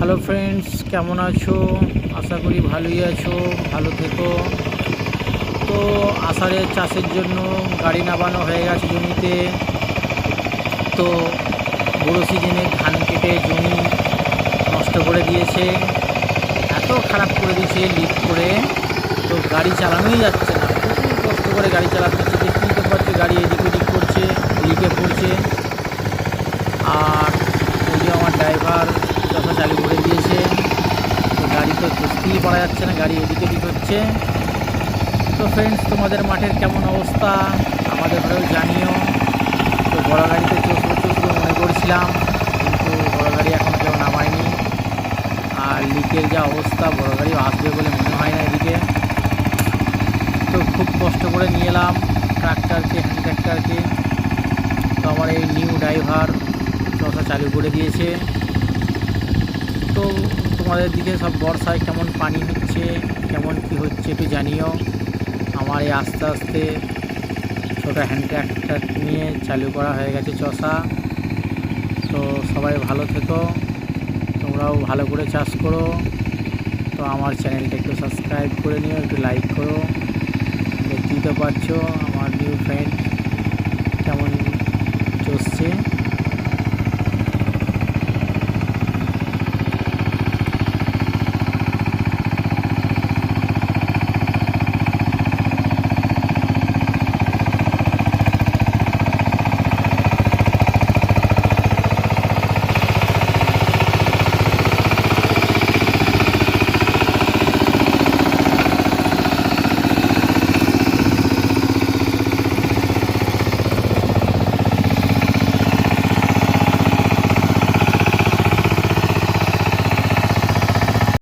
Hello friends, কেমন আছো? আশা করি ভালোই আছো, ভালো থেকো। তো আষাঢ়ের চাষের জন্য গাড়ি নামানো হয়ে গেছে জমিতে। তো বড়ো সিজনে ধান কেটে জমি নষ্ট করে দিয়েছে, এত খারাপ করে দিয়েছে লিক করে। তো গাড়ি চালানোই যাচ্ছে না, প্রচুর কষ্ট করে গাড়ি চালাতে হচ্ছে। দেখতেই তো পাচ্ছি গাড়ি এদিক ওদিক করছে, লিকে পড়ছে। আর ওই যে আমার ড্রাইভার চশা চালু করে দিয়েছে, তো গাড়ি তো বুঝতেই পারা যাচ্ছে না, গাড়ি এদিক ওদিক হচ্ছে। তো ফ্রেন্ডস, তোমাদের মাঠের কেমন অবস্থা আমাদের ঘরেও জানিও। তো বড় গাড়িতে চষবো মনে করছিলাম, কিন্তু বড় গাড়ি এখন কেউ নামায়নি। আর লিকের যা অবস্থা, বড় গাড়িও আসবে বলে মনে হয় না এদিকে। তো খুব কষ্ট করে নিয়ে এলাম ট্রাক্টরকে, হ্যান্ড ট্রাক্টরকে। তো আমার এই নিউ ড্রাইভার চষা চালু করে দিয়েছে। তো তোমাদের দিকে সব বর্ষায় কেমন পানি হচ্ছে, কেমন কি হচ্ছে একটু জানিও। আমার এই আস্তে আস্তে ছোটো হ্যান্ড ট্রাক্টর নিয়ে চালু করা হয়ে গেছে চষা। তো সবাই ভালো থেকো, তোমরাও ভালো করে চাষ করো। তো আমার চ্যানেলটা একটু সাবস্ক্রাইব করে নিও, একটু লাইক করো। দেখতেই তো পারছো আমার নিউ ফ্রেন্ড কেমন